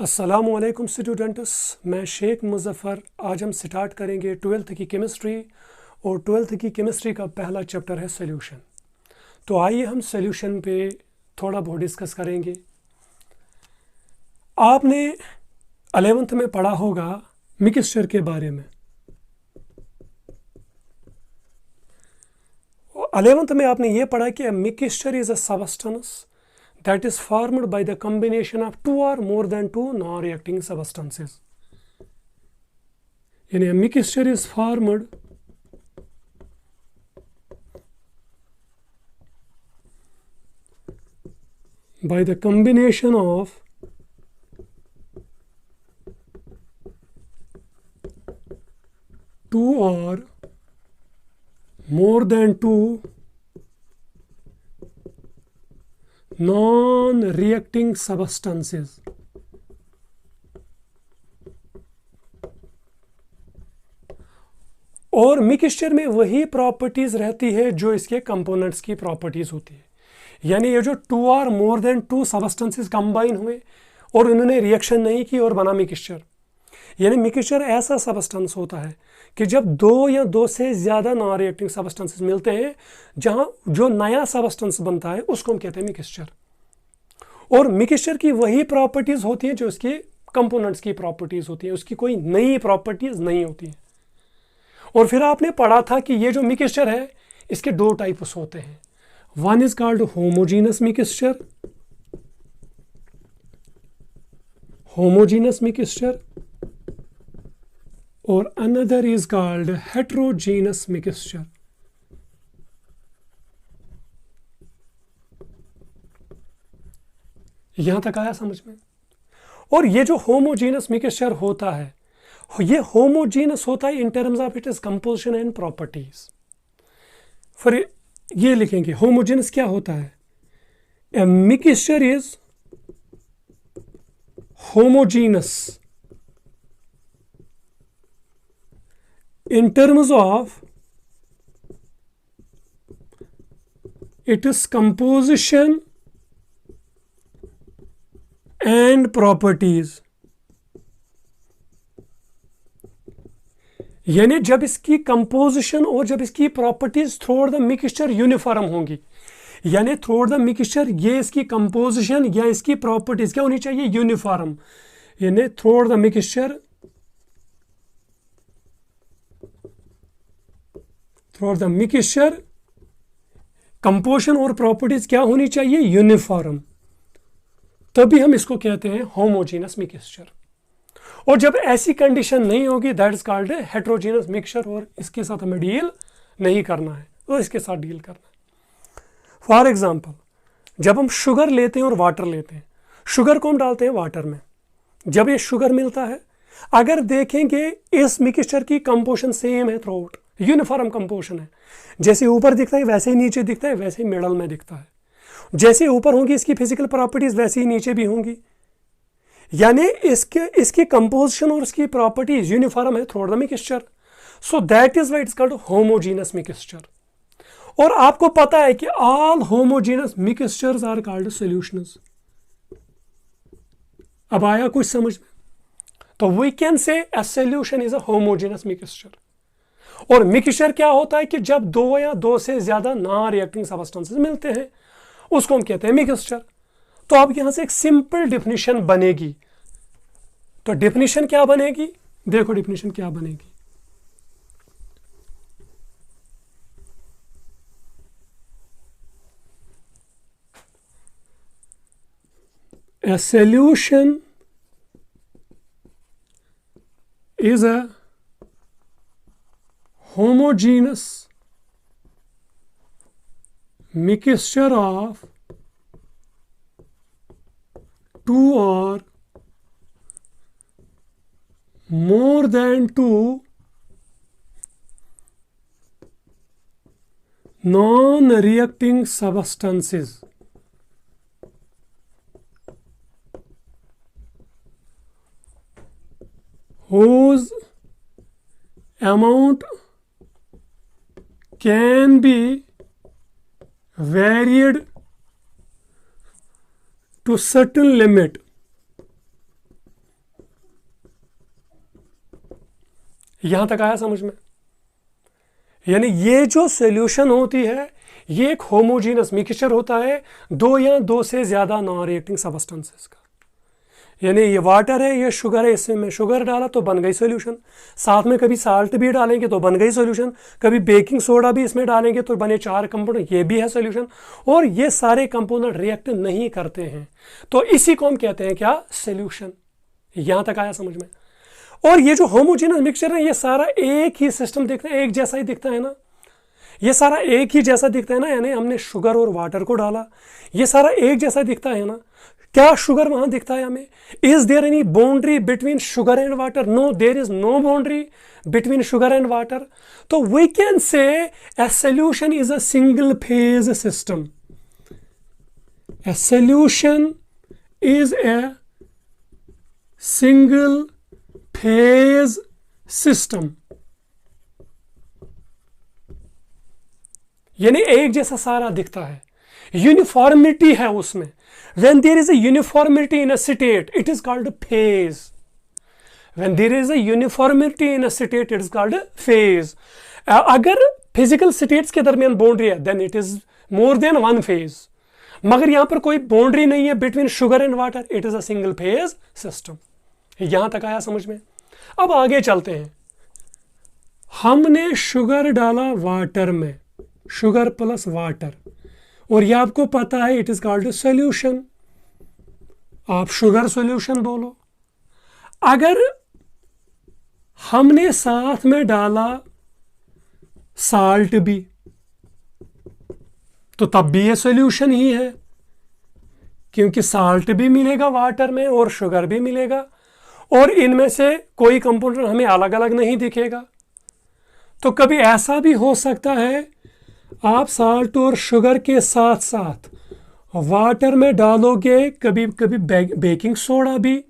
अस्सलामुअलैकुम स्टूडेंट्स, मैं शेख मुज़फ़्फ़र। आज हम स्टार्ट करेंगे 12th की केमिस्ट्री और 12th की केमिस्ट्री का पहला चैप्टर है सॉल्यूशन। तो आइए हम सॉल्यूशन पे थोड़ा बहुत डिस्कस करेंगे। आपने 11th में पढ़ा होगा मिक्सचर के बारे में। 11th में आपने ये पढ़ा कि mixture is a substance that is formed by the combination of two or more than two non-reacting substances. यानी a mixture is formed by the combination of two or more than two non-reacting substances. और mixture में वही properties रहती है जो इसके components की properties होती है। यानी ये जो टू और more than two substances combine हुए और उन्होंने रिएक्शन नहीं की और बना मिक्सचर। यानी मिक्सचर ऐसा सबस्टेंस होता है कि जब दो या दो से ज़्यादा नॉन रिएक्टिंग सबस्टेंसेस मिलते हैं, जहां जो नया सबस्टेंस बनता है उसको हम कहते हैं मिक्सचर। और मिक्सचर की वही प्रॉपर्टीज़ होती हैं जो इसके कंपोनेंट्स की प्रॉपर्टीज़ होती हैं, उसकी कोई नई प्रॉपर्टीज़ नहीं होती हैं। और फिर आपने पढ़ा था कि ये जो मिक्सचर है इसके दो टाइप्स होते हैं। One is called homogeneous mixture, और another is called heterogeneous mixture. यहां तक आया समझ में? और ये जो होमोजीनस मिक्सचर होता है, ये होमोजीनस होता है in terms of its composition and properties. फिर ये लिखेंगे होमोजीनस क्या होता है। A mixture is homogeneous in terms of its composition and properties। यानी जब इसकी कंपोजिशन और जब इसकी properties through the mixture uniform होंगी, यानी थ्रू द मिक्सचर ये इसकी कंपोजिशन या इसकी प्रॉपर्टीज क्या होनी चाहिए, यूनिफॉर्म। यानी through the mixture through the mixture composition और प्रॉपर्टीज क्या होनी चाहिए, यूनिफॉर्म। तभी हम इसको कहते हैं होमोजीनस मिक्सचर। और जब ऐसी कंडीशन नहीं होगी that is called heterogeneous mixture, और इसके साथ हमें डील नहीं करना है, तो इसके साथ डील करना है। फॉर एग्जाम्पल, जब हम शुगर लेते हैं और वाटर लेते हैं, शुगर को हम डालते हैं वाटर में, जब ये शुगर मिलता है, अगर देखेंगे इस मिक्सचर की कंपोजिशन सेम है थ्रू आउट, यूनिफॉर्म कंपोजिशन है। जैसे ऊपर दिखता है वैसे ही नीचे दिखता है, वैसे ही मिडल में दिखता है। जैसे ऊपर होंगी इसकी फिजिकल प्रॉपर्टीज वैसे ही नीचे भी होंगी। यानी इसकी कंपोजिशन और इसकी प्रॉपर्टीज यूनिफॉर्म है through the mixture. So that is why it's called homogeneous mixture. और आपको पता है कि all homogeneous mixtures are called solutions. अब आया कुछ समझ में? तो we can say a solution is a homogeneous mixture. और मिक्सचर क्या होता है कि जब दो या दो से ज्यादा नॉन रिएक्टिंग सबस्टेंसेस मिलते हैं उसको हम कहते हैं मिक्सचर। तो अब यहां से एक सिंपल डेफिनेशन बनेगी। तो डेफिनेशन क्या बनेगी, देखो डेफिनेशन क्या बनेगी। A solution is a homogeneous mixture of two or more than two non-reacting substances whose amount can be varied to certain limit यहां तक आया समझ में? यानी ये जो सॉल्यूशन होती है ये एक होमोजीनस मिक्सचर होता है दो या दो से ज्यादा नॉन रिएक्टिंग सब्सटेंसेस का। यानी ये वाटर है, ये शुगर है, इसमें शुगर डाला तो बन गई सॉल्यूशन, साथ में कभी साल्ट भी डालेंगे तो बन गई सॉल्यूशन, कभी बेकिंग सोडा भी इसमें डालेंगे तो बने 4 कंपोनेंट, ये भी है सॉल्यूशन। और ये सारे कंपोनेंट रिएक्ट नहीं करते हैं तो इसी को हम कहते हैं क्या? सॉल्यूशन। यहां तक आया समझ में? और ये जो होमोजेनस मिक्सचर है ये सारा एक ही सिस्टम दिखता है, एक जैसा ही दिखता है ना, ये सारा एक ही जैसा दिखता है ना। यानी हमने शुगर और वाटर को डाला, ये सारा एक जैसा दिखता है ना। क्या शुगर वहां दिखता है हमें? Is there any boundary between sugar and water? No, there is no boundary between sugar and water. तो we can say a solution is a single phase system. A solution is a single phase system, यानी एक जैसा सारा दिखता है, uniformity है उसमें। When there is a uniformity in a state, it is called a phase. When there is a uniformity in a state, it is called a phase. अगर physical states के दरमियान बाउंड्री है, then it is more than one phase. मगर यहां पर कोई boundary नहीं है between sugar and water, it is a single phase system. यहां तक आया समझ में? अब आगे चलते हैं। हमने शुगर डाला वाटर में, शुगर प्लस वाटर, और ये आपको पता है इट इज कॉल्ड सॉल्यूशन। आप शुगर सॉल्यूशन बोलो। अगर हमने साथ में डाला साल्ट भी तो तब भी ये सॉल्यूशन ही है, क्योंकि साल्ट भी मिलेगा वाटर में और शुगर भी मिलेगा, और इनमें से कोई कंपोनेंट हमें अलग अलग नहीं दिखेगा। तो कभी ऐसा भी हो सकता है आप साल्ट और शुगर के साथ साथ वाटर में डालोगे, कभी कभी बेकिंग सोडा भी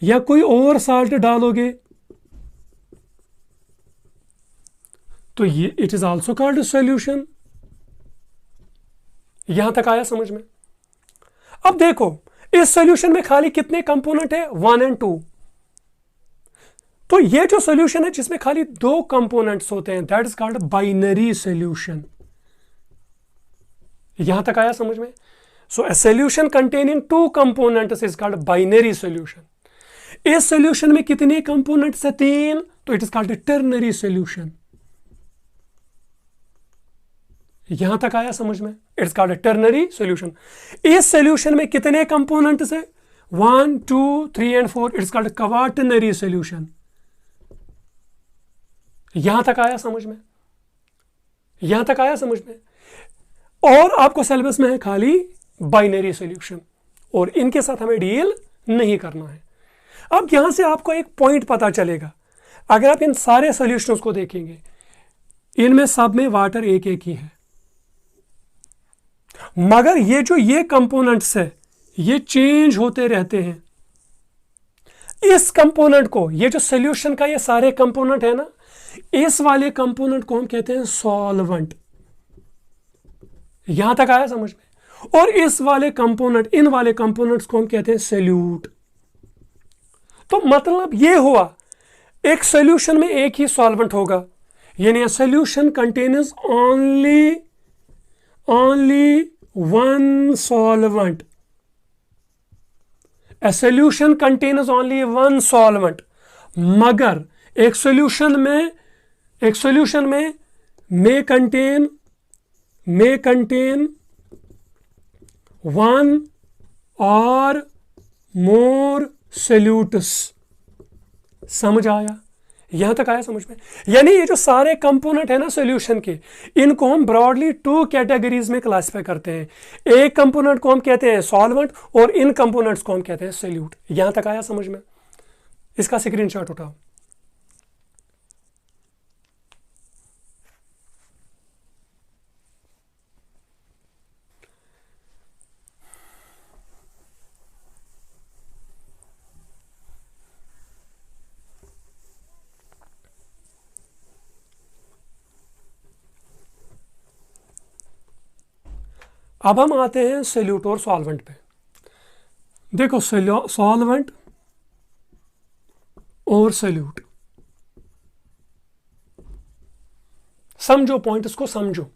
या कोई और साल्ट डालोगे, तो ये it is also called solution. यहां तक आया समझ में? अब देखो इस सॉल्यूशन में खाली कितने कंपोनेंट है? 1 और 2। तो ये जो सॉल्यूशन है जिसमें खाली 2 कंपोनेंट्स होते हैं, that is called binary solution. यहां तक आया समझ में? So a solution containing 2 components is called binary solution. इस सॉल्यूशन में कितने कंपोनेंट्स है? 3, तो it is called ternary solution. यहां तक आया समझ में? It's called ternary solution. इस सॉल्यूशन में कितने कंपोनेंट्स है? 1, 2, 3 and 4, it's called quaternary solution. यहां तक आया समझ में? यहां तक आया समझ में? और आपको सिलेबस में है खाली बाइनरी सॉल्यूशन, और इनके साथ हमें डील नहीं करना है। अब यहां से आपको एक पॉइंट पता चलेगा, अगर आप इन सारे सॉल्यूशंस को देखेंगे, इनमें सब में वाटर एक एक ही है, मगर ये जो ये कंपोनेंट्स है ये चेंज होते रहते हैं। इस कंपोनेंट को, ये जो सॉल्यूशन का ये सारे कंपोनेंट है ना, इस वाले कंपोनेंट को हम कहते हैं सॉल्वेंट। यहां तक आया समझ में? और इस वाले कंपोनेंट, इन वाले कंपोनेंट्स को हम कहते हैं सॉल्यूट। तो मतलब ये हुआ एक सॉल्यूशन में एक ही सॉल्वेंट होगा, यानी solution contains only one solvent. A solution contains only one solvent. मगर एक सॉल्यूशन में may contain one or more solutes. समझ आया? यहां तक आया समझ में? यानी ये जो सारे कंपोनेंट है ना सॉल्यूशन के, इनको हम ब्रॉडली 2 कैटेगरीज में क्लासिफाई करते हैं। एक कंपोनेंट को हम कहते हैं सॉल्वेंट और इन कंपोनेंट्स को हम कहते हैं सॉल्यूट। यहां तक आया समझ में? इसका स्क्रीनशॉट उठाओ। अब हम आते हैं सॉल्यूट और सॉल्वेंट पे। देखो सॉल्वेंट और सॉल्यूट, समझो पॉइंट, इसको समझो।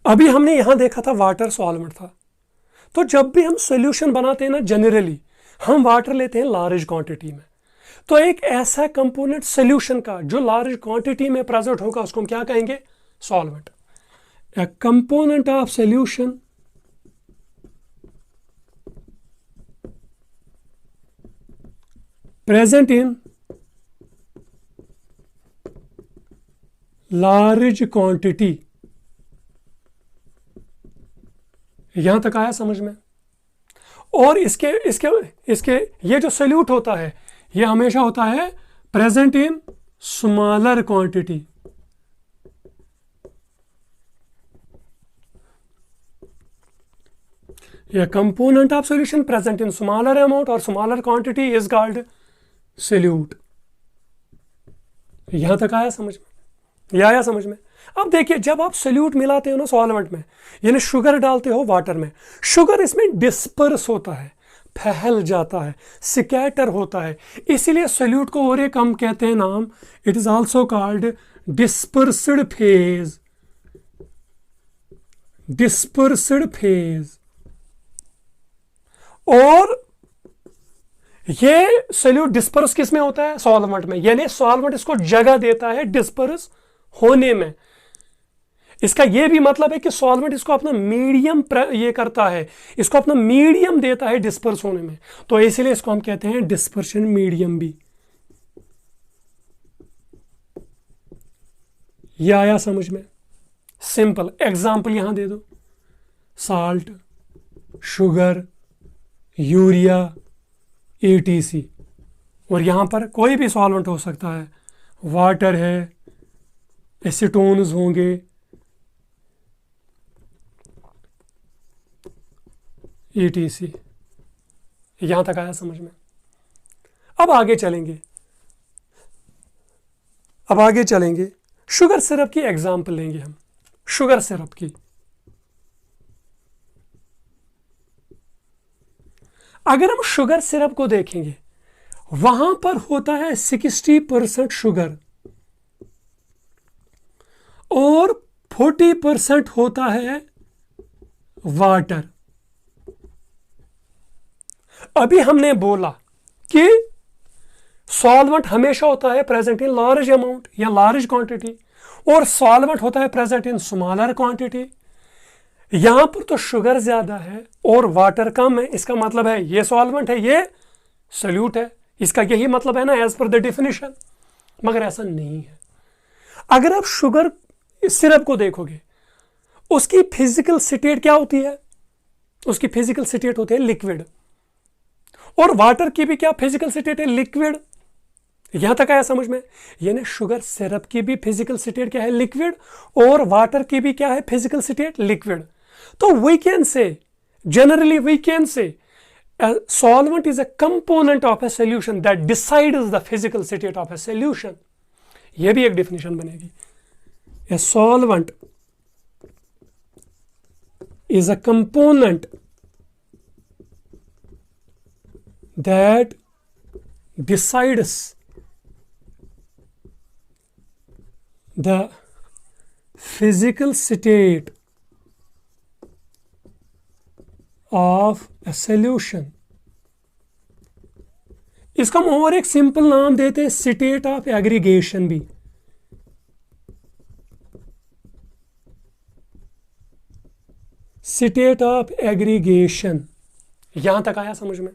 अभी हमने यहां देखा था वाटर सॉल्वेंट था, तो जब भी हम सॉल्यूशन बनाते हैं ना, जनरली हम वाटर लेते हैं लार्ज क्वांटिटी में। तो एक ऐसा कंपोनेंट सॉल्यूशन का जो लार्ज क्वांटिटी में प्रेजेंट होगा उसको हम क्या कहेंगे? Solvent. A component of solution present in large quantity. यहां तक आया समझ में? और इसके इसके इसके ये जो सॉल्यूट होता है ये हमेशा होता है प्रेजेंट इन स्मॉलर क्वांटिटी। ये component of solution present in smaller amount और smaller quantity is called solute. यहां तक आया समझ में? ये आया समझ में? अब देखिए, जब आप सॉल्यूट मिलाते हो ना सॉल्वेंट में, यानी शुगर डालते हो वाटर में, शुगर इसमें डिस्पर्स होता है, फैल जाता है, स्कैटर होता है, इसीलिए सॉल्यूट को और एक हम कहते हैं नाम, it is also called dispersed phase. Dispersed phase. और ये सॉल्यूट डिस्पर्स किस में होता है? सॉल्वेंट में, यानी सॉल्वेंट इसको जगह देता है डिस्पर्स होने में। इसका यह भी मतलब है कि सॉल्वेंट इसको अपना मीडियम ये करता है, इसको अपना मीडियम देता है डिस्पर्स होने में, तो इसलिए इसको हम कहते हैं डिस्पर्शन मीडियम भी। यह आया समझ में? सिंपल एग्जांपल यहां दे दो, साल्ट, शुगर, यूरिया, ETC। और यहां पर कोई भी सॉल्वेंट हो सकता है, वाटर है, एसीटोन्स होंगे, ETC। यहां तक आया समझ में? अब आगे चलेंगे, शुगर सिरप की एग्जांपल लेंगे हम। शुगर सिरप की, अगर हम शुगर सिरप को देखेंगे, वहां पर होता है 60% शुगर और 40% होता है वाटर। अभी हमने बोला कि सॉल्वेंट हमेशा होता है प्रेजेंट इन लार्ज अमाउंट या लार्ज क्वांटिटी, और सॉल्वेंट होता है प्रेजेंट इन स्मॉलर क्वांटिटी। यहां पर तो शुगर ज्यादा है और वाटर कम है, इसका मतलब है ये सॉल्वेंट है, ये सॉल्यूट है, इसका यही मतलब है ना एज पर द डेफिनेशन। मगर ऐसा नहीं है। अगर आप शुगर सिरप को देखोगे, उसकी फिजिकल स्टेट क्या होती है? उसकी फिजिकल स्टेट होती है लिक्विड, और वाटर की भी क्या फिजिकल स्टेट है? लिक्विड। यहां तक आया समझ में? यानी शुगर सिरप की भी फिजिकल स्टेट क्या है? लिक्विड, और वाटर की भी क्या है? Physical state liquid. तो we can say, generally we can say a solvent is a component of a solution that decides the physical state of a solution. यह भी एक definition बनेगी। A solvent is a component that decides the physical state of a solution. इसका हम और एक simple नाम देते हैं स्टेट ऑफ एग्रीगेशन भी। State of aggregation. यहां तक आया समझ में?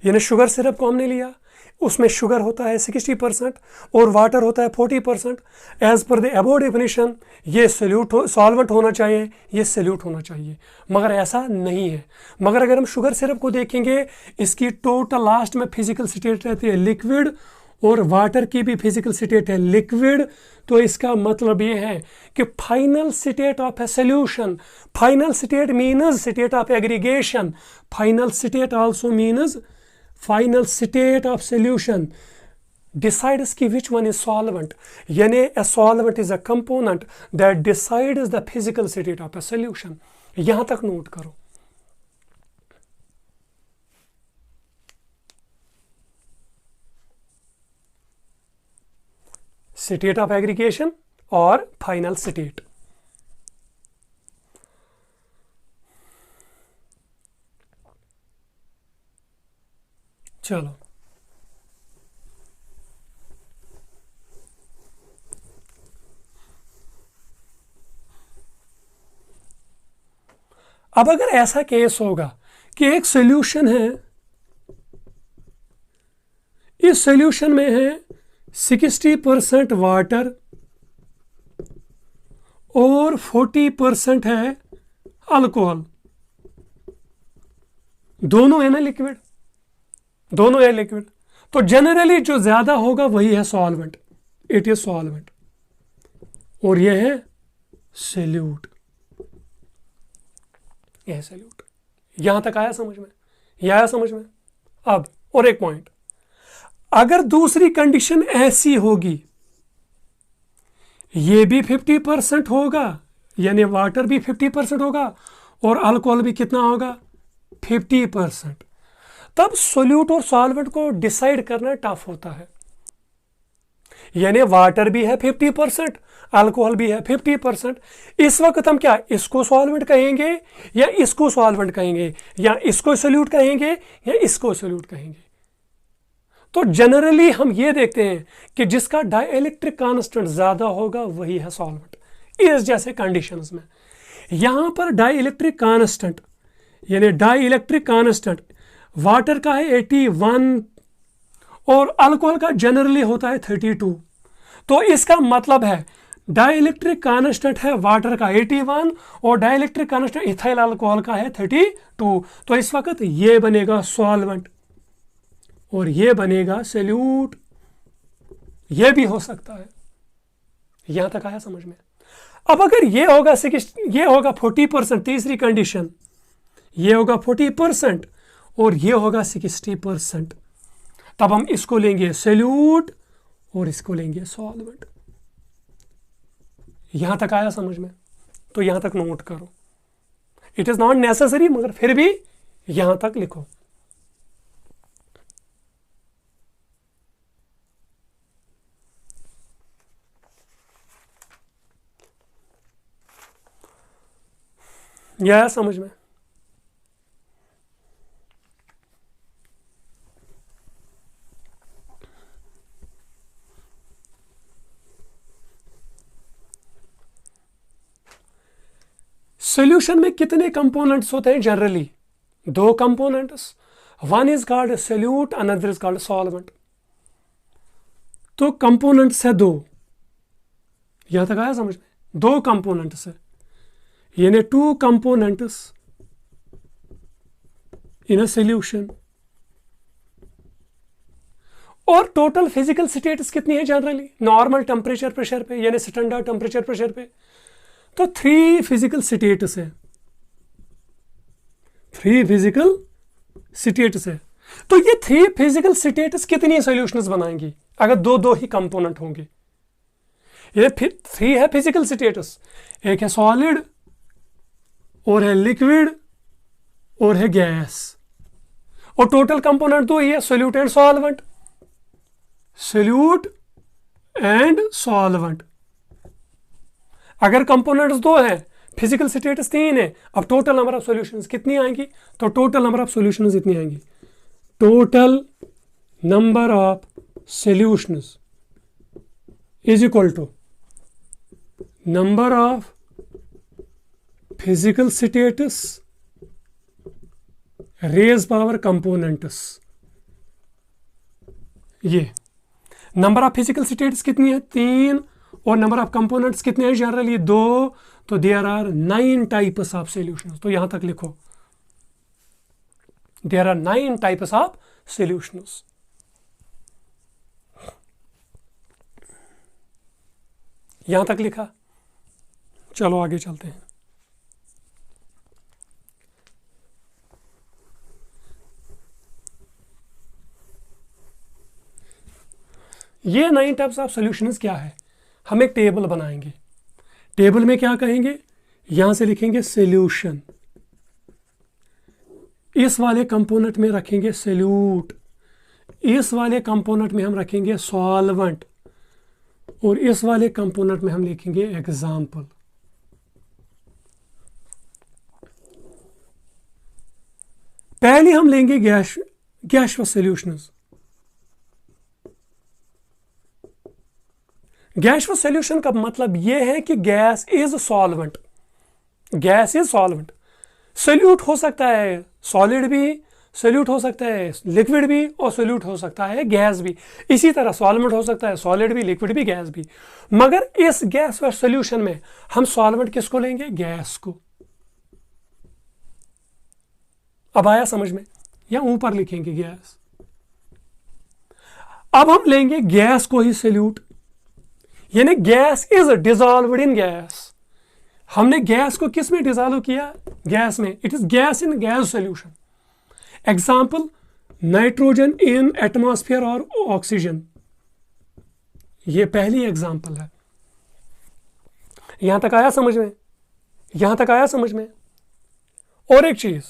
यानी शुगर सिरप को हमने लिया, उसमें शुगर होता है 60% और वाटर होता है 40%। एज पर द अबव डेफिनेशन ये सॉल्वेंट होना चाहिए, ये सॉल्यूट होना चाहिए, मगर ऐसा नहीं है। मगर अगर हम शुगर सिरप को देखेंगे, इसकी टोटल लास्ट में फिजिकल स्टेट रहती है लिक्विड, और वाटर की भी फिजिकल स्टेट है लिक्विड। तो इसका मतलब ये है कि final state of A solution, final state means state of aggregation, final state also means final state of solution decides ki which one is solvent. Yani a solvent is a component that decides the physical state of a solution. yahan tak note karo। State of aggregation और final state. चलो अब अगर ऐसा case होगा कि एक solution है, इस सॉल्यूशन में है 60% वाटर और 40% है अल्कोहल, दोनों है ना लिक्विड, दोनों है लिक्विड, तो जनरली जो ज्यादा होगा वही है सॉल्वेंट, इट इज सॉल्वेंट, और यह है सॉल्यूट, यह है सॉल्यूट। यहां तक आया समझ में? यह आया समझ में? अब और एक पॉइंट, अगर दूसरी कंडीशन ऐसी होगी, ये भी 50% होगा, यानी वाटर भी 50% होगा और अल्कोहल भी कितना होगा? 50%, तब सोल्यूट और सॉल्वेंट को डिसाइड करना टफ होता है। यानी वाटर भी है 50%, अल्कोहल भी है 50%, इस वक्त हम क्या इसको सॉल्वेंट कहेंगे या इसको सॉल्वेंट कहेंगे, या इसको सोल्यूट कहेंगे या इसको सोल्यूट कहेंगे? तो जनरली हम ये देखते हैं कि जिसका डाइलेक्ट्रिक कांस्टेंट ज्यादा होगा वही है सॉल्वेंट, इस जैसे कंडीशंस में। यहां पर डाइलेक्ट्रिक कांस्टेंट, यानी डाइलेक्ट्रिक कांस्टेंट वाटर का है 81 और अल्कोहल का जनरली होता है 32, तो इसका मतलब है डाइलेक्ट्रिक कांस्टेंट है वाटर का 81 और डाइलेक्ट्रिक कांस्टेंट इथाइल अल्कोहल का है 32, तो इस वक्त ये बनेगा सॉल्वेंट और ये बनेगा सॉल्यूट, ये भी हो सकता है। यहां तक आया समझ में? अब अगर ये होगा 40%, तीसरी कंडीशन, ये होगा 40% और ये होगा 60%, तब हम इसको लेंगे सॉल्यूट और इसको लेंगे सॉल्वेंट। यहां तक आया समझ में? तो यहां तक नोट करो, इट इज नॉट नेसेसरी, मगर फिर भी यहां तक लिखो। यह आया समझ में? सॉल्यूशन में कितने कंपोनेंट्स होते हैं? Generally 2 components, one is called solute, another is called solvent. तो कंपोनेंट्स है 2, यहां तक आया समझ में? 2 कंपोनेंट्स है, यानी 2 कंपोनेंट्स इन अ सॉल्यूशन। और टोटल फिजिकल स्टेटस कितनी है जनरली? नॉर्मल टेम्परेचर प्रेशर पे, यानी स्टैंडर्ड टेम्परेचर प्रेशर पे, तो 3 फिजिकल स्टेटस है, 3 फिजिकल स्टेटस है। तो ये 3 फिजिकल स्टेटस कितनी सॉल्यूशंस बनाएंगी अगर 2 ही कंपोनेंट होंगे? ये 3 है फिजिकल स्टेटस, एक है सॉलिड और है लिक्विड और है गैस, और टोटल कंपोनेंट 2 ही है, solute and solvent, solute and solvent. अगर कंपोनेंट्स 2 हैं, फिजिकल स्टेटस 3 है, अब टोटल नंबर ऑफ सॉल्यूशंस कितनी आएंगी? तो टोटल नंबर ऑफ सॉल्यूशंस इतनी आएंगी, total number of solutions is equal to number of physical states raise power components. ये नंबर ऑफ फिजिकल स्टेटस कितनी है? 3, और नंबर ऑफ कंपोनेंट्स कितने हैं जनरली? 2, तो there are 9 types of solutions. तो यहां तक लिखो, there are 9 types of solutions. यहां तक लिखा? चलो आगे चलते हैं। ये 9 टाइप्स ऑफ सॉल्यूशंस क्या है? हम एक टेबल बनाएंगे, टेबल में क्या कहेंगे? यहां से लिखेंगे सॉल्यूशन, इस वाले कंपोनेंट में रखेंगे सॉल्यूट, इस वाले कंपोनेंट में हम रखेंगे सॉल्वेंट, और इस वाले कंपोनेंट में हम लिखेंगे एग्जाम्पल। पहले हम लेंगे गैसियस सॉल्यूशंस। गैसियस सॉल्यूशन का मतलब यह है कि gas is solvent. Gas is solvent. Solute हो सकता है सॉलिड भी, सोल्यूट हो सकता है लिक्विड भी, और सोल्यूट हो सकता है गैस भी। इसी तरह सॉल्वेंट हो सकता है सॉलिड भी, लिक्विड भी, गैस भी। मगर इस गैस व सॉल्यूशन में हम सॉल्वेंट किसको लेंगे? गैस को। अब आया समझ में? या ऊपर लिखेंगे गैस। अब हम लेंगे गैस को ही सोल्यूट, यानी gas is dissolved in gas. हमने गैस को किस में डिसॉल्व किया? गैस में। It is gas in gas solution. Example, nitrogen in atmosphere और ऑक्सीजन। ये पहली एग्जाम्पल है। यहां तक आया समझ में? यहां तक आया समझ में? और एक चीज,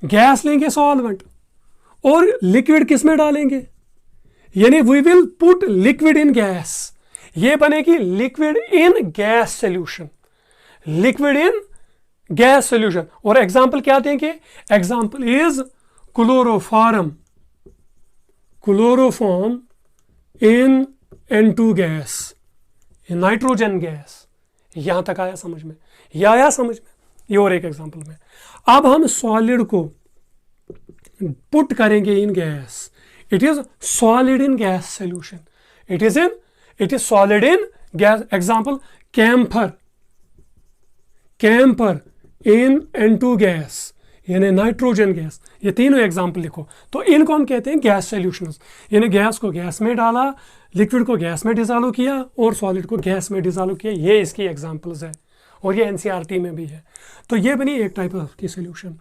गैस लेंगे सॉल्वेंट, और लिक्विड किस में डालेंगे? यानी we will put liquid in gas. ये बनेगी liquid in gas solution. Liquid in gas solution. और एग्जाम्पल क्या देंगे? Example is chloroform. Chloroform in N2 gas, nitrogen gas. यहां तक आया समझ में? यह आया समझ में? ये और एक एग्जाम्पल में। अब हम सॉलिड को पुट करेंगे in gas. It is solid in gas solution. It is solid in gas. Example, camphor. Camphor in N2 gas, यानी नाइट्रोजन गैस। ये तीनों एग्जाम्पल लिखो। तो इनको हम कहते हैं गैस सॉल्यूशंस। यानी गैस को गैस में डाला, लिक्विड को गैस में डिसॉल्व किया, और सॉलिड को गैस में डिसॉल्व किया। ये इसकी एग्जाम्पल्स है, और ये एनसीईआरटी में भी है। तो ये बनी एक टाइप ऑफ की सॉल्यूशन।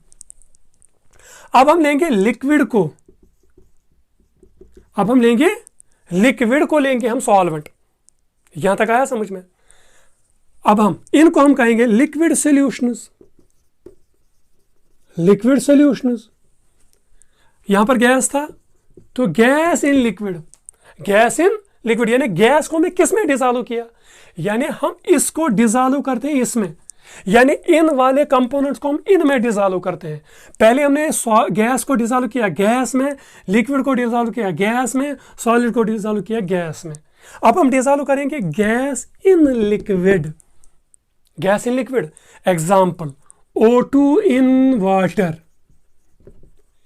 अब हम लेंगे लिक्विड को। अब हम लेंगे लिक्विड को लेंगे हम सॉल्वेंट। यहां तक आया समझ में? अब इनको हम कहेंगे लिक्विड सॉल्यूशंस। Liquid solutions. यहां पर गैस था, तो gas in liquid. Gas in liquid, यानी गैस को हमने किस में डिसॉल्व किया? यानी हम इसको डिसॉल्व करते हैं इसमें। यानी इन वाले कंपोनेंट्स को हम इन में डिसॉल्व करते हैं। पहले हमने गैस को डिसॉल्व किया गैस में, लिक्विड को डिसॉल्व किया गैस में, सॉलिड को डिसॉल्व किया गैस में। अब हम डिसॉल्व करेंगे gas in liquid. Gas in liquid. Example, O2 in water,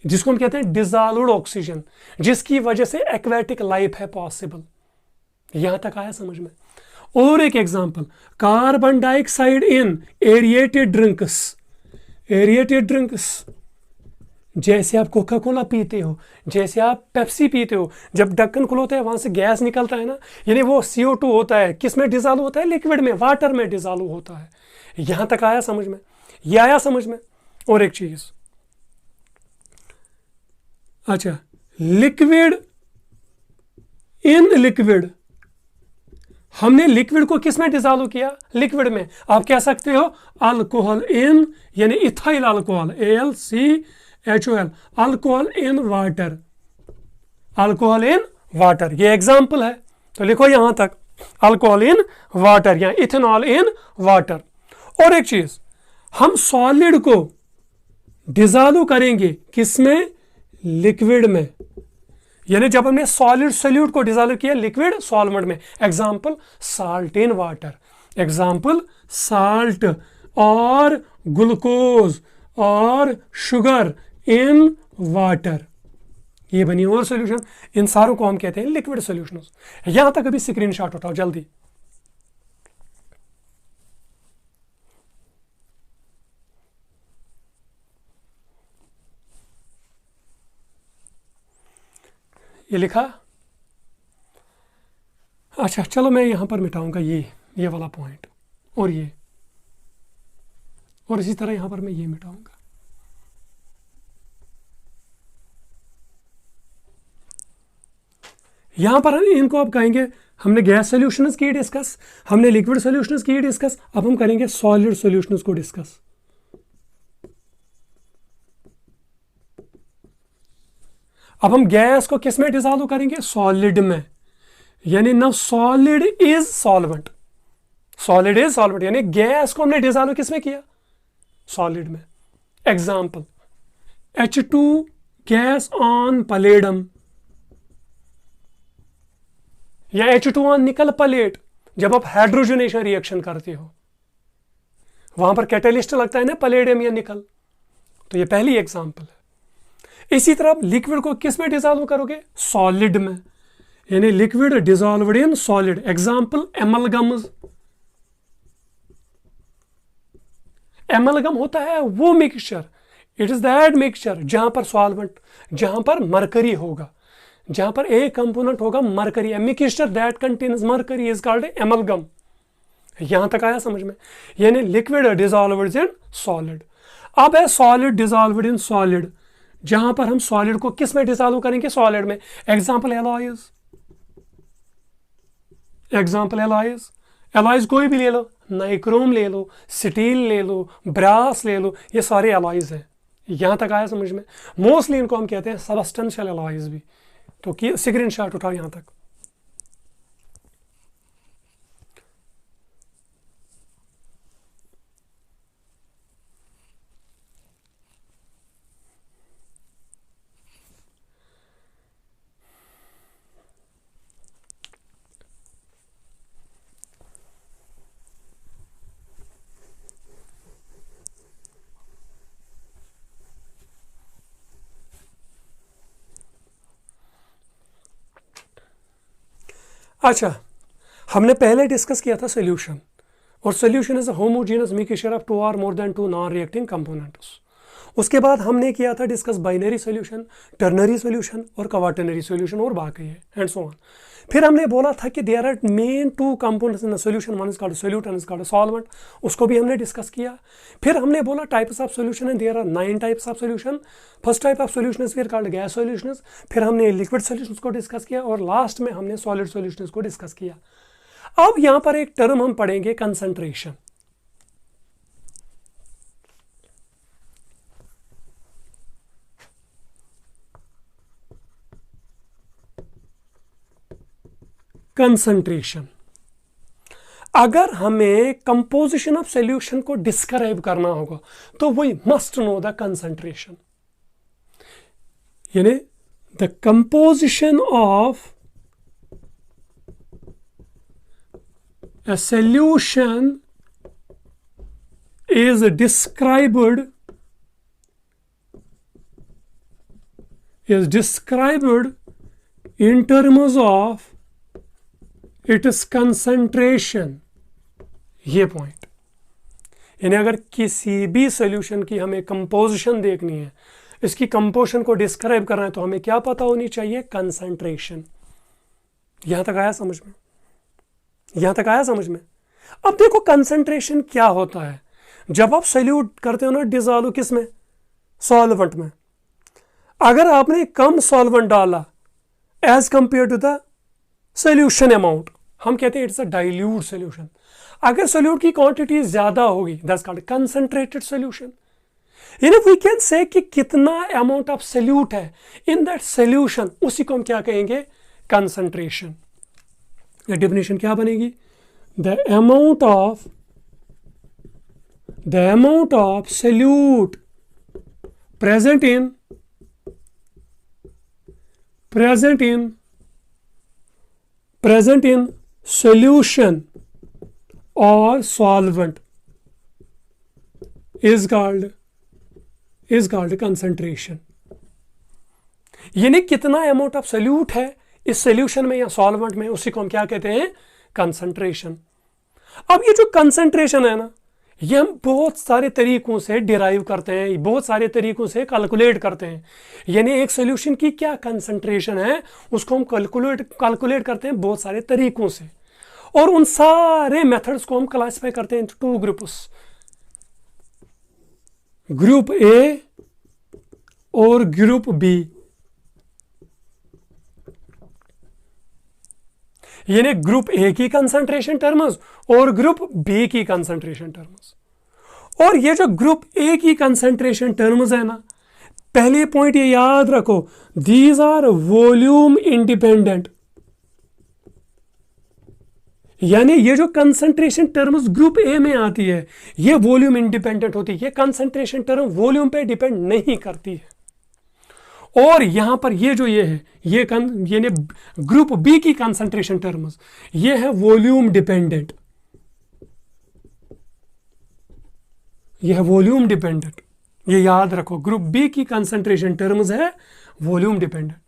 जिसको हम कहते हैं डिसॉल्व्ड ऑक्सीजन, जिसकी वजह से एक्वेटिक लाइफ है पॉसिबल। यहां तक आया समझ में? और एक example, carbon dioxide in aerated drinks. Aerated drinks, जैसे आप कोका कोला पीते हो, जैसे आप पेप्सी पीते हो, जब ढक्कन खुलता है वहां से गैस निकलता है ना, यानी वो CO2 होता है। किस में डिसॉल्व होता है? लिक्विड में, वाटर में डिसॉल्व होता है। यहां तक आया समझ में? यह आया समझ में? और एक चीज, अच्छा, लिक्विड इन लिक्विड। हमने लिक्विड को किस में डिसॉल्व किया? लिक्विड में। आप कह सकते हो अल्कोहल इन, यानी ethyl alcohol, AlCHOL, alcohol in water. Alcohol in water, ये एग्जाम्पल है। तो लिखो यहां तक, अल्कोहल इन वाटर या इथेनॉल इन वाटर। और एक चीज, हम सॉलिड को डिसॉल्व करेंगे किसमें? लिक्विड में। यानी जब हमने सॉलिड सोल्यूट को डिसॉल्व किया लिक्विड सॉल्वेंट में। Example, salt in water. Example, salt और ग्लूकोज और शुगर इन वाटर। ये बनी और सॉल्यूशन। इन सारों को हम कहते हैं लिक्विड सॉल्यूशंस। यहां तक अभी स्क्रीनशॉट उठाओ जल्दी। ये लिखा? अच्छा, चलो मैं यहां पर मिटाऊंगा ये वाला पॉइंट, और ये, और इसी तरह यहां पर मैं ये मिटाऊंगा। यहां पर इनको अब कहेंगे, हमने गैस सॉल्यूशंस की डिस्कस, हमने लिक्विड सॉल्यूशंस की डिस्कस, अब हम करेंगे सॉलिड सॉल्यूशंस को डिस्कस। अब हम गैस को किस में डिसॉल्व करेंगे? सॉलिड में। यानी now solid is solvent, solid is solvent, यानी गैस को हमने डिसॉल्व किस में किया, सॉलिड में। एग्जाम्पल, H2 गैस ऑन पलेडम या H2 ऑन निकल पलेट, जब आप हाइड्रोजनेशन रिएक्शन करते हो वहां पर कैटेलिस्ट लगता है ना, पलेडियम या निकल। तो ये पहली एग्जाम्पल है। इसी तरह आप लिक्विड को किस में डिसॉल्व करोगे, सॉलिड में, यानी liquid dissolved in solid. Example, amalgams. Amalgam होता है वो mixture, it is that mixture जहां पर सॉल्वेंट, जहां पर मरकरी होगा, जहां पर एक कंपोनेंट होगा mercury, a mixture that contains mercury is called amalgam. यहां तक आया समझ में, यानी लिक्विड डिसॉल्व्ड इन सॉलिड। अब है सॉलिड डिसॉल्व्ड इन सॉलिड, जहां पर हम सॉलिड को किस में डिसॉल्व करेंगे, सॉलिड में। Example, alloys. Example, alloys. Alloys कोई भी ले लो, नाइक्रोम ले लो, स्टील ले लो, ब्रास ले लो, ये सारे एलॉयज हैं। यहां तक आया समझ में। मोस्टली इनको हम कहते हैं सबस्टेंशियल एलॉयज भी। तो कि स्क्रीन शॉट उठाओ यहां तक। अच्छा, हमने पहले डिस्कस किया था सोल्यूशन, और solution is a homogeneous mixture of two और more than two non reacting components. उसके बाद हमने किया था discuss binary solution, ternary solution और क्वाटर्नरी सोल्यूशन और बाकी है एंड सो ऑन। फिर हमने बोला था कि there are main two components in the solution, one is called solute and is called solvent, उसको भी हमने डिस्कस किया। फिर हमने बोला types of solution and there are 9 types of solution. First type of solution is where called gas solutions, फिर हमने liquid solutions को डिस्कस किया और लास्ट में हमने सॉलिड सोल्यूशंस को डिस्कस किया। अब यहां पर एक टर्म हम पढ़ेंगे, कंसंट्रेशन। कंसंट्रेशन, अगर हमें कंपोजिशन ऑफ सॉल्यूशन को डिस्क्राइब करना होगा तो we must know the concentration, यानी the composition of a solution is described in terms of its concentration। ये पॉइंट, यानी अगर किसी भी सॉल्यूशन की हमें कंपोजिशन देखनी है, इसकी कंपोजिशन को डिस्क्राइब करना है, तो हमें क्या पता होनी चाहिए, कंसंट्रेशन। यहां तक आया समझ में, यहां तक आया समझ में। अब देखो कंसंट्रेशन क्या होता है। जब आप सॉल्यूट करते हो ना, डिसॉल्व किस में, सॉल्वेंट में, अगर आपने कम सॉल्वेंट डाला as compared to the solution amount, हम कहते हैं इट्स अ डाइल्यूट सॉल्यूशन। अगर सॉल्यूट की क्वांटिटी ज्यादा होगी, दैट्स कॉल्ड कंसंट्रेटेड सॉल्यूशन। यानी वी कैन से कि कितना अमाउंट ऑफ सॉल्यूट है इन दैट सॉल्यूशन, उसी को हम क्या कहेंगे, कंसंट्रेशन। डेफिनेशन क्या बनेगी, the amount of solute present in solution or solvent is called concentration। यानी कितना अमाउंट ऑफ सोल्यूट है इस सोल्यूशन में या सॉल्वेंट में, उसी को हम क्या कहते हैं, कंसंट्रेशन। अब ये जो कंसंट्रेशन है ना, ये हम बहुत सारे तरीकों से डिराइव करते हैं, बहुत सारे तरीकों से कैलकुलेट करते हैं। यानी एक सॉल्यूशन की क्या कंसंट्रेशन है उसको हम कैलकुलेट करते हैं बहुत सारे तरीकों से, और उन सारे मेथड्स को हम क्लासिफाई करते हैं टू ग्रुप्स, ग्रुप ए और ग्रुप बी। यानी ग्रुप ए की कंसंट्रेशन टर्म्स और ग्रुप बी की कंसंट्रेशन टर्म्स। और ये जो ग्रुप ए की कंसंट्रेशन टर्म्स है ना, पहले पॉइंट ये याद रखो, दीज आर वॉल्यूम इंडिपेंडेंट। यानी ये जो कंसंट्रेशन टर्म्स ग्रुप ए में आती है ये वॉल्यूम इंडिपेंडेंट होती है, ये कंसंट्रेशन टर्म वॉल्यूम पे डिपेंड नहीं करती है। और यहां पर ये जो ये है ये ग्रुप बी की कंसंट्रेशन टर्म्स ये है वॉल्यूम डिपेंडेंट, ये है वॉल्यूम डिपेंडेंट। ये याद रखो, ग्रुप बी की कंसंट्रेशन टर्म्स है वॉल्यूम डिपेंडेंट।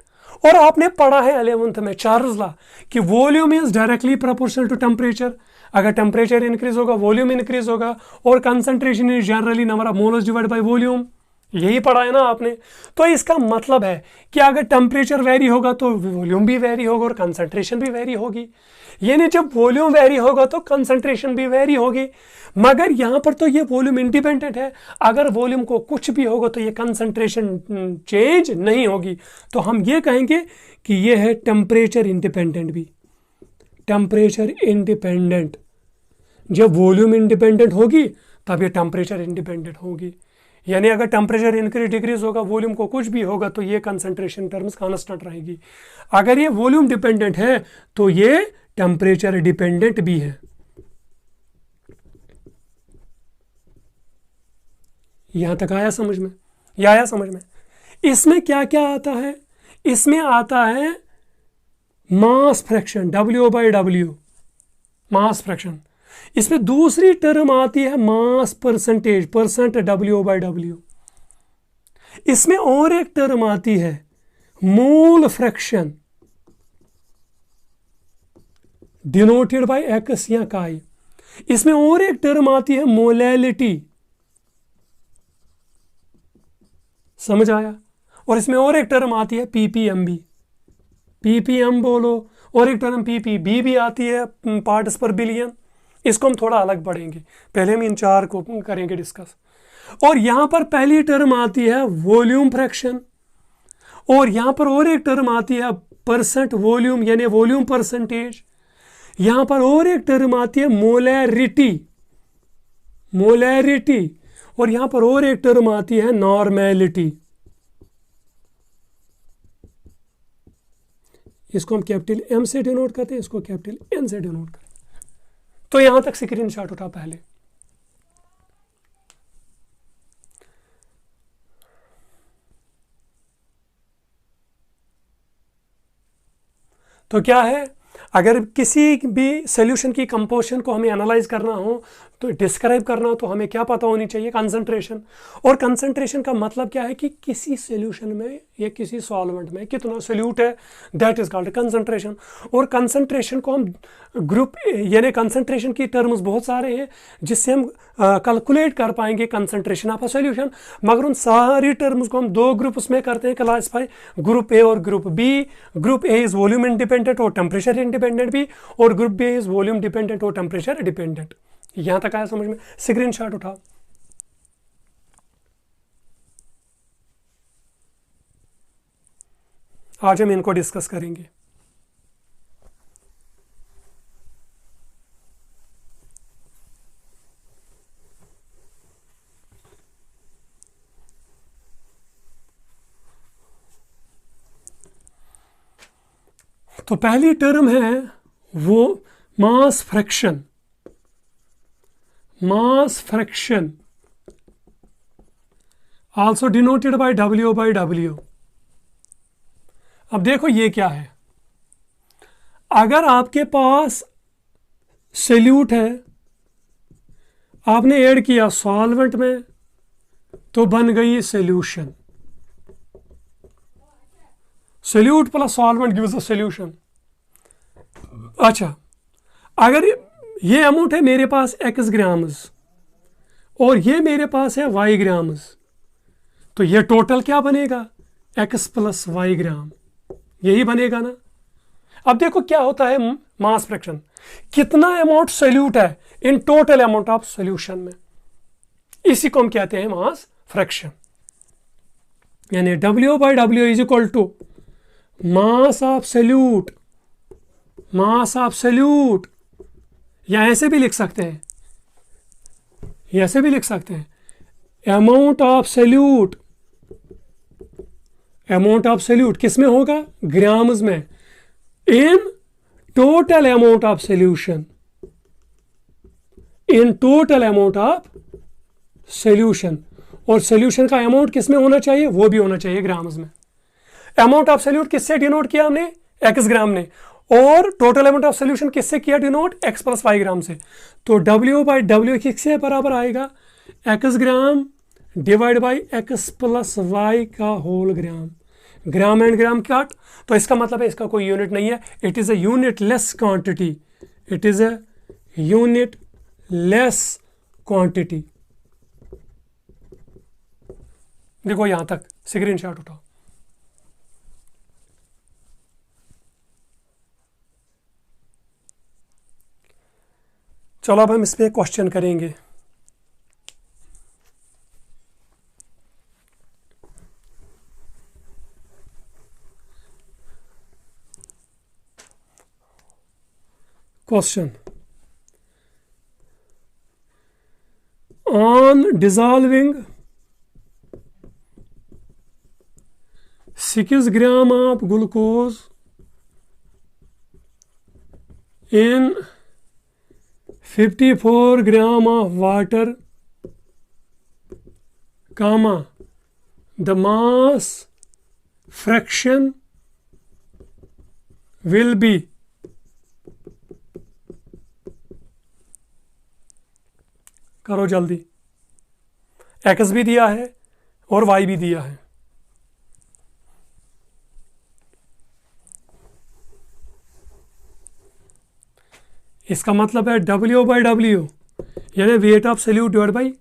और आपने पढ़ा है 11th में चार्ल्स लॉ कि volume is directly proportional to temperature. अगर टेम्परेचर इंक्रीज होगा वॉल्यूम इंक्रीज होगा, और concentration is generally number of moles divide by volume, यही पढ़ा है ना आपने। तो इसका मतलब है कि अगर टेम्परेचर वेरी होगा तो वॉल्यूम भी वेरी होगा और कंसंट्रेशन भी वेरी होगी, यानी जब वॉल्यूम वेरी होगा तो कंसंट्रेशन भी वेरी होगी। मगर यहां पर तो ये वॉल्यूम इंडिपेंडेंट है, अगर वॉल्यूम को कुछ भी होगा तो ये कंसंट्रेशन चेंज नहीं होगी। तो हम ये कहेंगे कि ये है टेम्परेचर इंडिपेंडेंट भी, टेम्परेचर इंडिपेंडेंट। जब वॉल्यूम इंडिपेंडेंट होगी तब ये टेम्परेचर इंडिपेंडेंट होगी, यानी अगर टेम्परेचर इंक्रीज डिक्रीज होगा वॉल्यूम को कुछ भी होगा तो ये कंसंट्रेशन टर्म्स कांस्टेंट रहेगी। अगर ये वॉल्यूम डिपेंडेंट है तो ये टेम्परेचर डिपेंडेंट भी है। यहां तक आया समझ में? यह आया समझ में? इसमें क्या क्या आता है? इसमें आता है mass fraction, W/W, mass fraction. इसमें दूसरी टर्म आती है मास परसेंटेज, परसेंट W/W। इसमें और एक टर्म आती है mole fraction, denoted by x या काई। इसमें और एक टर्म आती है मोलैलिटी, समझ आया? और इसमें और एक टर्म आती है ppmb, ppm बोलो, और एक टर्म ppb भी आती है, पार्ट्स पर बिलियन। इसको हम थोड़ा अलग पढ़ेंगे, पहले हम इन चार को करेंगे डिस्कस। और यहां पर पहली टर्म आती है वॉल्यूम फ्रैक्शन, और यहां पर और एक टर्म आती है परसेंट वॉल्यूम यानी वॉल्यूम परसेंटेज। यहां पर और एक टर्म आती है मोलैरिटी, मोलैरिटी, और यहां पर और एक टर्म आती है नॉर्मेलिटी। इसको हम कैपिटल M से डिनोट करते हैं, इसको कैपिटल N से डिनोट करते हैं। तो यहां तक स्क्रीनशॉट उठा पहले। तो क्या है, अगर किसी भी सॉल्यूशन की कंपोजिशन को हमें एनालाइज करना हो तो डिस्क्राइब करना हो तो हमें क्या पता होनी चाहिए? कंसंट्रेशन। और कंसंट्रेशन का मतलब क्या है कि किसी सॉल्यूशन में या किसी सॉल्वेंट में कितना सोल्यूट है, दैट इज कॉल्ड कंसंट्रेशन। और कंसंट्रेशन को हम ग्रुप यानी कंसंट्रेशन की टर्म्स बहुत सारे हैं जिससे हम कैलकुलेट कर पाएंगे कंसंट्रेशन ऑफ अ सॉल्यूशन, मगर उन सारी टर्म्स को हम दो ग्रुप्स में करते हैं क्लासिफाई, ग्रुप ए और group B. Group A is volume independent और टेम्परेचर इंडिपेंडेंट भी, और group B is volume dependent और टेम्परेचर डिपेंडेंट। यहां तक आया समझ में? स्क्रीनशॉट उठाओ। आज हम इनको डिस्कस करेंगे। तो पहली टर्म है वो mass fraction, mass fraction also denoted by W/W। अब देखो ये क्या है, अगर आपके पास सोल्यूट है, आपने ऐड किया सॉल्वेंट में तो बन गई solution. Solute plus solvent gives a solution. अच्छा, अगर ये अमाउंट है मेरे पास x ग्राम्स और ये मेरे पास है y ग्राम्स, तो ये टोटल क्या बनेगा? x प्लस y ग्राम, यही बनेगा ना। अब देखो क्या होता है मास फ्रैक्शन, कितना अमाउंट सोल्यूट है in total amount of solution में, इसी को हम कहते हैं मास फ्रैक्शन। यानी W/W is equal to mass of solute, mass of solute, या ऐसे भी लिख सकते हैं, ऐसे भी लिख सकते हैं amount of solute. Amount of solute किस में होगा? ग्राम्स में, in total amount of solution, in total amount of solution, और सोल्यूशन का अमाउंट किस में होना चाहिए, वो भी होना चाहिए ग्राम्स में। अमाउंट ऑफ सोल्यूट किससे डिनोट किया हमने, एक्स ग्राम ने, और टोटल अमाउंट ऑफ सोल्यूशन किससे किया denote, X plus Y gram से। तो W बाई डब्ल्यू किससे बराबर आएगा, X gram divide by X plus Y का whole gram, gram and gram cut. तो इसका मतलब है इसका कोई यूनिट नहीं है, it is a unit less quantity, it is a unit less quantity. देखो यहां तक स्क्रीनशॉट उठाओ। चलो अब हम इस पे क्वेश्चन करेंगे। Question, on dissolving 6 gram of glucose in 54 gram of water, comma, the mass fraction will be करो जल्दी, एक्स भी दिया है और वाई भी दिया है। इसका मतलब है W बाई डब्ल्यू यानी weight of solute divide by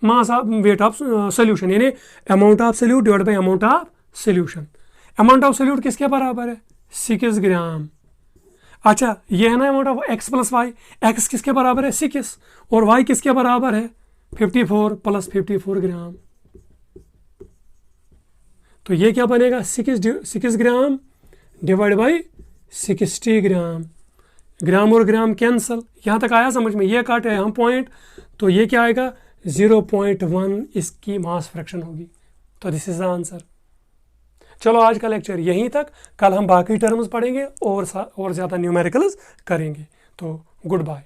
mass of weight of solution, यानी amount of solute divide by amount of solution. Amount of solute किसके बराबर है, 6 ग्राम। अच्छा ये है ना amount of X plus Y, X किसके बराबर है 6 और वाई किसके बराबर है 54 प्लस 54 ग्राम। तो ये क्या बनेगा 6 ग्राम डिवाइड बाई 60 ग्राम, ग्राम और ग्राम कैंसल। यहाँ तक आया समझ में, ये काटे हम पॉइंट, तो ये क्या आएगा 0.1 इसकी मास फ्रैक्शन होगी। तो दिस इज द आंसर। चलो आज का लेक्चर यहीं तक, कल हम बाकी टर्म्स पढ़ेंगे और ज़्यादा न्यूमेरिकल्स करेंगे। तो गुड बाय।